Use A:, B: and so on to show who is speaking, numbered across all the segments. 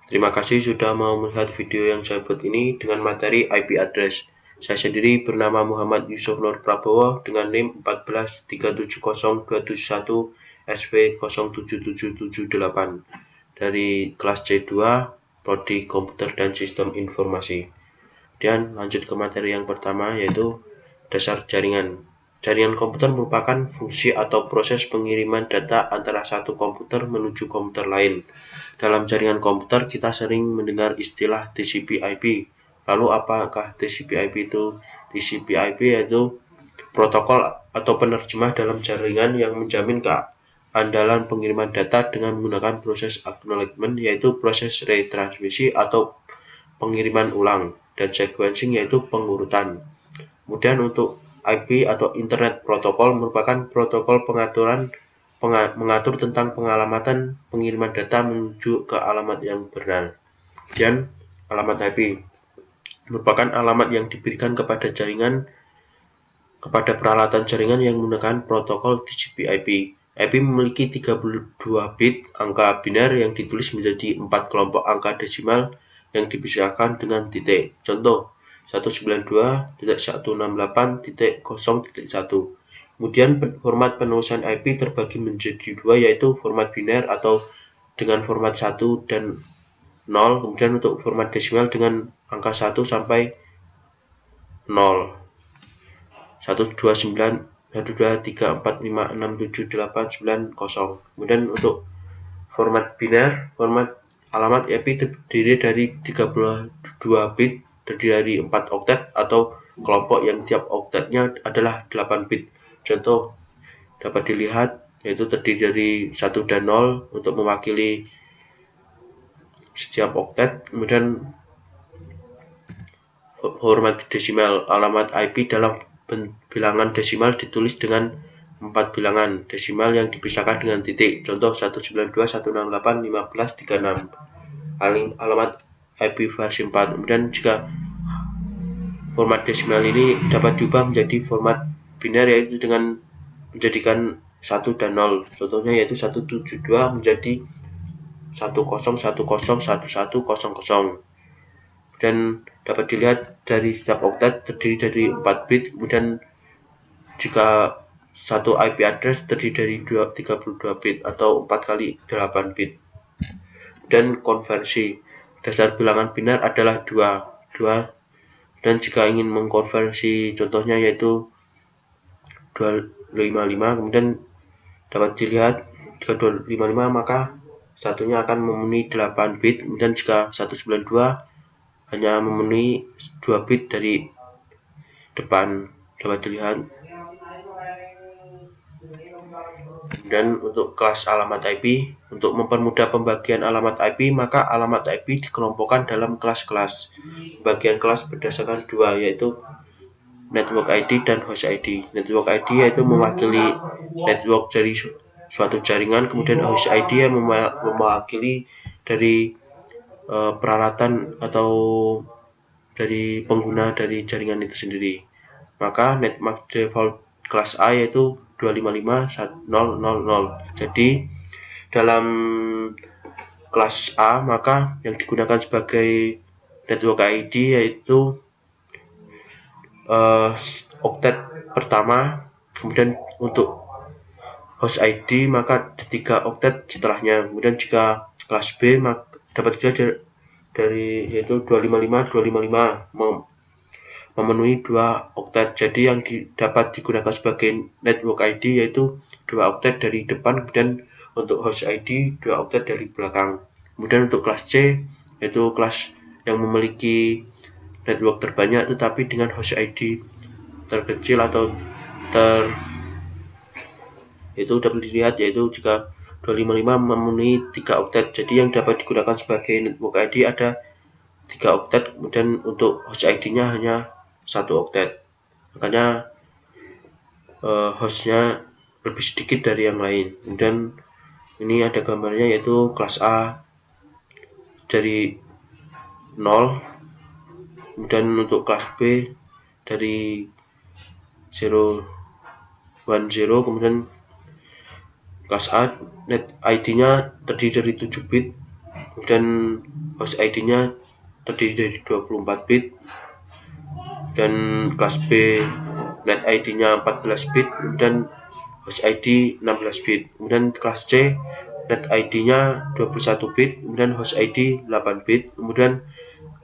A: Terima kasih sudah mau melihat video yang saya buat ini dengan materi IP address. Saya sendiri bernama Muhammad Yusuf Nur Prabowo dengan NIM 143702771 SV07778 dari kelas C2 Prodi Komputer dan Sistem Informasi. Dan lanjut ke materi yang pertama, yaitu dasar jaringan. Jaringan komputer merupakan fungsi atau proses pengiriman data antara satu komputer menuju komputer lain. Dalam jaringan komputer, kita sering mendengar istilah TCP/IP. Lalu apakah TCP/IP itu? TCP/IP yaitu protokol atau penerjemah dalam jaringan yang menjamin keandalan pengiriman data dengan menggunakan proses acknowledgement, yaitu proses retransmisi atau pengiriman ulang, dan sequencing yaitu pengurutan. Kemudian untuk IP atau Internet Protocol merupakan protokol mengatur tentang pengalamatan pengiriman data menuju ke alamat yang benar. Dan alamat IP merupakan alamat yang diberikan kepada peralatan jaringan yang menggunakan protokol TCP/IP. IP memiliki 32 bit angka biner yang ditulis menjadi 4 kelompok angka desimal yang dipisahkan dengan titik. Contoh 192.168.0.1. Kemudian format penulisan IP terbagi menjadi dua, yaitu format biner atau dengan format 1 dan 0, kemudian untuk format desimal dengan angka 1 sampai 0. 129.123456789. Kemudian untuk format biner, format alamat IP terdiri dari 32 bit, terdiri dari 4 oktet atau kelompok yang tiap oktetnya adalah 8 bit. Contoh dapat dilihat yaitu terdiri dari 1 dan 0 untuk mewakili setiap oktet. Kemudian format desimal, alamat IP dalam bilangan desimal ditulis dengan 4 bilangan desimal yang dipisahkan dengan titik. Contoh 192.168.1536. Alamat IP versi 4. Kemudian jika format desimal ini dapat diubah menjadi format biner, yaitu dengan menjadikan 1 dan 0. Contohnya yaitu 172 menjadi 10101100. Dan dapat dilihat dari setiap oktet terdiri dari 4 bit. Kemudian jika satu IP address terdiri dari 32 bit atau 4 kali 8 bit. Dan konversi dasar bilangan biner adalah 2. Dan jika ingin mengkonversi contohnya yaitu 255, kemudian dapat dilihat jika 255 maka satunya akan memenuhi 8 bit. Kemudian jika 192 hanya memenuhi 2 bit dari depan, dapat dilihat. Dan untuk kelas alamat IP, untuk mempermudah pembagian alamat IP, maka alamat IP dikelompokkan dalam kelas-kelas. Bagian kelas berdasarkan dua, yaitu network ID dan host ID. Network ID yaitu mewakili network dari suatu jaringan, kemudian host ID yang mewakili dari peralatan atau dari pengguna dari jaringan itu sendiri. Maka network default kelas A yaitu 255.1.0.0.0. Jadi dalam kelas A maka yang digunakan sebagai network ID yaitu oktet pertama. Kemudian untuk host ID maka 3 oktet setelahnya. Kemudian jika kelas B maka dapat dilihat dari yaitu 255 memenuhi 2 oktet. Jadi yang dapat digunakan sebagai network ID yaitu 2 oktet dari depan, kemudian untuk host ID 2 oktet dari belakang. Kemudian untuk kelas C yaitu kelas yang memiliki network terbanyak tetapi dengan host ID terkecil atau itu dapat dilihat yaitu jika 255 memenuhi 3 oktet. Jadi yang dapat digunakan sebagai network ID ada 3 oktet, kemudian untuk host ID-nya hanya 1 oktet. Makanya hostnya lebih sedikit dari yang lain. Kemudian ini ada gambarnya yaitu kelas A dari 0, kemudian untuk kelas B dari 010, kemudian kelas A net ID-nya terdiri dari 7 bit, kemudian host ID-nya terdiri dari 24 bit, dan kelas B net ID-nya 14 bit, dan host ID 16 bit. Kemudian kelas C net ID-nya 21 bit, kemudian host ID 8 bit. Kemudian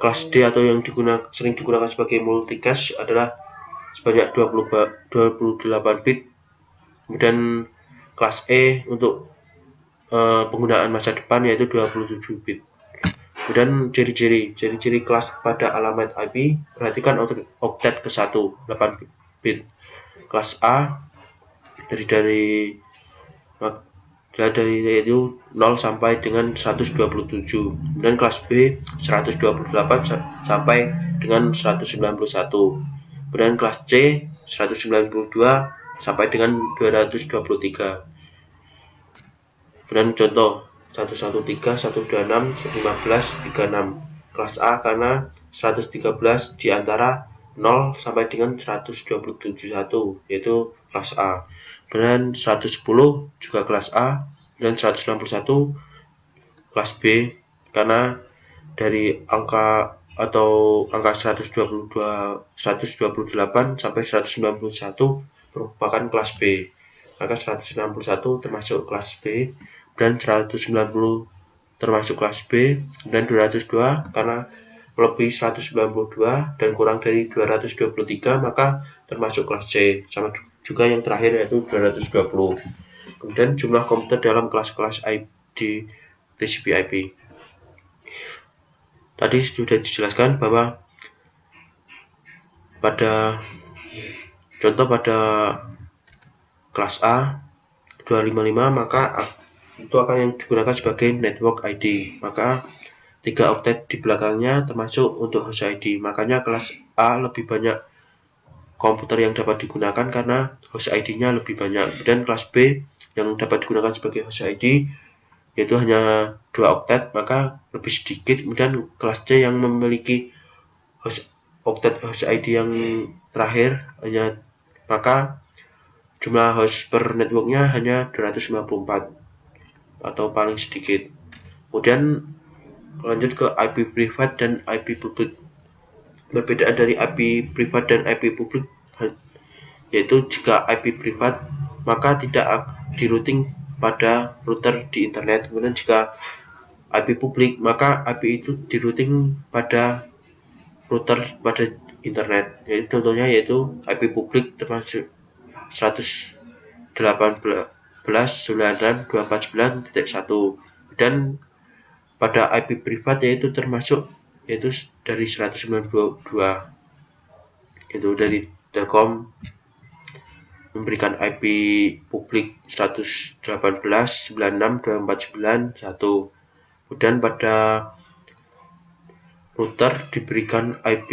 A: kelas D atau yang sering digunakan sebagai multicache adalah sebanyak 28 bit. Kemudian kelas E untuk penggunaan masa depan yaitu 27 bit. Kemudian ciri-ciri kelas pada alamat IP, perhatikan oktet ke-1 8 bit. Kelas A terdiri dari yaitu 0 sampai dengan 127. Kemudian kelas B 128 sampai dengan 191. Kemudian kelas C 192 sampai dengan 223. Kemudian contoh 113, 126, 15, 36. Kelas A karena 113 di antara 0 sampai dengan 127 yaitu kelas A. Kemudian 110 juga kelas A, dan 161 kelas B karena dari angka 128 sampai 191 merupakan kelas B. Maka 161 termasuk kelas B, dan 190 termasuk kelas B, dan 202 karena lebih 192 dan kurang dari 223 maka termasuk kelas C. Sama juga yang terakhir yaitu 220. Kemudian jumlah komputer dalam kelas-kelas ID TCP/IP. Tadi sudah dijelaskan bahwa pada kelas A 255 maka itu akan yang digunakan sebagai network ID, maka 3 oktet di belakangnya termasuk untuk host ID. Makanya kelas A lebih banyak komputer yang dapat digunakan karena host ID-nya lebih banyak, dan kelas B yang dapat digunakan sebagai host ID yaitu hanya 2 oktet maka lebih sedikit. Kemudian kelas C yang memiliki oktet host ID yang terakhir maka jumlah host per networknya hanya 254 atau paling sedikit. Kemudian lanjut ke IP privat dan IP publik. Perbedaan dari IP privat dan IP publik yaitu jika IP privat maka tidak di-routing pada router di internet. Kemudian jika IP publik maka IP itu di-routing pada router pada internet. Contohnya yaitu IP publik termasuk 118.9.249.1, dan pada IP privat yaitu dari 192, itu dari Telkom memberikan IP publik 118.9.249.1. Kemudian pada router diberikan IP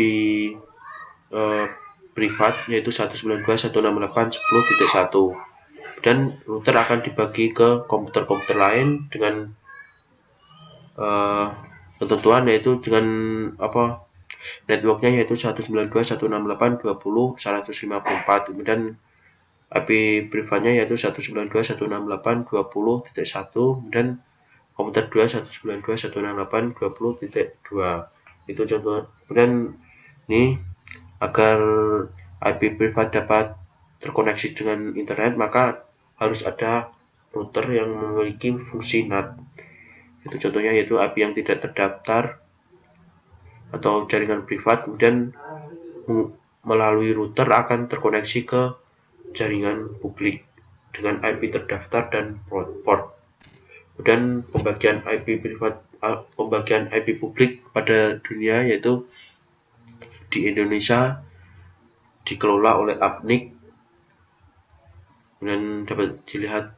A: privat yaitu 192.168.10.1, dan router akan dibagi ke komputer-komputer lain dengan ketentuan yaitu dengan networknya yaitu 192.168.20.154. Kemudian IP privatnya yaitu 192.168.20.1, dan komputer 2 192.168.20.2. Itu contoh. Kemudian ini agar IP privat dapat terkoneksi dengan internet maka harus ada router yang memiliki fungsi NAT. Itu contohnya yaitu IP yang tidak terdaftar atau jaringan privat, kemudian melalui router akan terkoneksi ke jaringan publik dengan IP terdaftar dan port. Kemudian pembagian IP publik pada dunia yaitu di Indonesia dikelola oleh APNIC. Kemudian dapat dilihat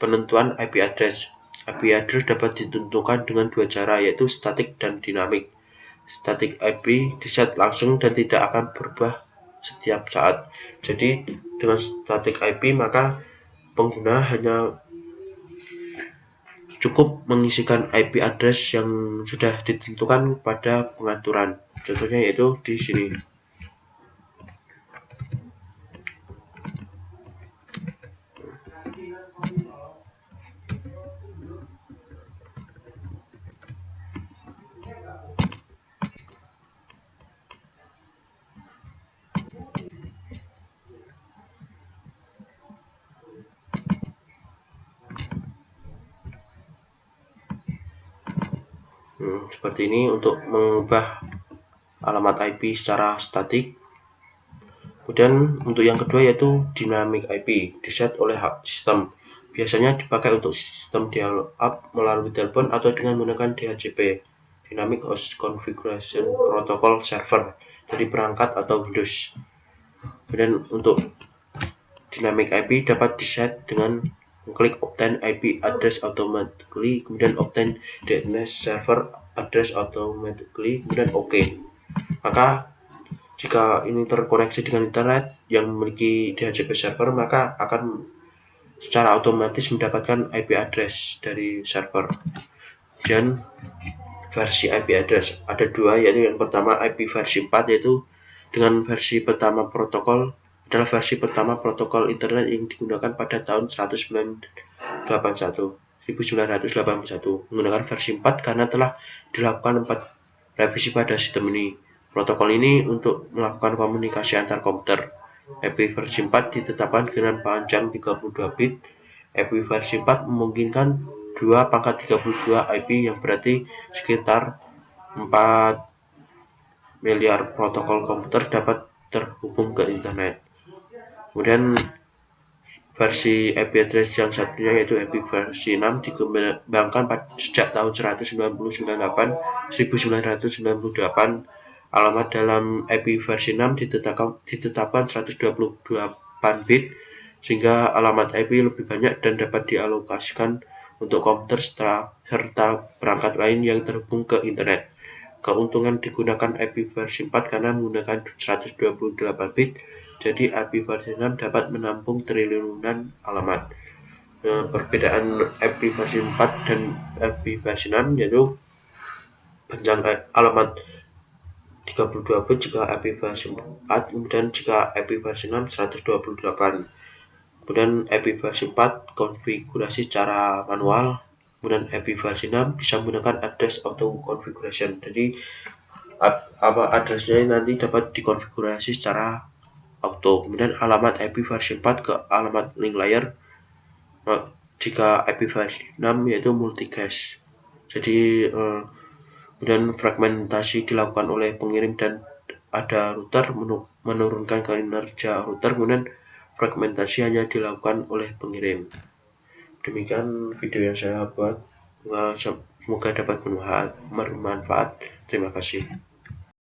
A: penentuan IP address. IP address dapat ditentukan dengan dua cara yaitu statik dan dinamik. Static IP diset langsung dan tidak akan berubah setiap saat. Jadi dengan static IP maka pengguna hanya cukup mengisikan IP address yang sudah ditentukan pada pengaturan. Contohnya yaitu di sini. Seperti ini untuk mengubah alamat IP secara statik. Kemudian untuk yang kedua yaitu dynamic IP, diset oleh sistem. Biasanya dipakai untuk sistem dial-up melalui telepon atau dengan menggunakan DHCP, Dynamic Host Configuration Protocol Server, dari perangkat atau Windows. Kemudian untuk dynamic IP dapat diset dengan mengklik obtain IP address automatically, kemudian obtain DNS server address automatically, kemudian OK. Maka jika ini terkoneksi dengan internet yang memiliki DHCP server, maka akan secara otomatis mendapatkan IP address dari server. Dan versi IP address ada dua, yaitu yang pertama IP versi 4, yaitu dengan versi pertama protokol adalah versi pertama protokol internet yang digunakan pada tahun 1981 menggunakan versi 4 karena telah dilakukan 4 revisi pada sistem ini. Protokol ini untuk melakukan komunikasi antar komputer. IP versi 4 ditetapkan dengan panjang 32 bit. IP versi 4 memungkinkan 2/32 IP yang berarti sekitar 4 miliar protokol komputer dapat terhubung ke internet. Kemudian versi IP address yang satunya yaitu IP versi 6 dikembangkan sejak tahun 1998. Alamat dalam IP versi 6 ditetapkan 128 bit, sehingga alamat IP lebih banyak dan dapat dialokasikan untuk komputer serta perangkat lain yang terhubung ke internet. Keuntungan digunakan IP versi 4 karena menggunakan 128 bit, jadi IP versi 6 dapat menampung triliunan alamat. Perbedaan IP versi 4 dan IP versi 6 yaitu panjang alamat 32 bit jika IP versi 4, kemudian jika IP versi 6 128. Kemudian IP versi 4 konfigurasi secara manual, kemudian IP versi 6 bisa menggunakan address auto configuration. Jadi addressnya nanti dapat dikonfigurasi secara auto. Kemudian alamat IP versi 4 ke alamat link layer jika IP versi 6 yaitu multicache. Jadi kemudian fragmentasi dilakukan oleh pengirim dan ada router menurunkan kinerja router, kemudian fragmentasi hanya dilakukan oleh pengirim. Demikian video yang saya buat, semoga dapat bermanfaat. Terima kasih.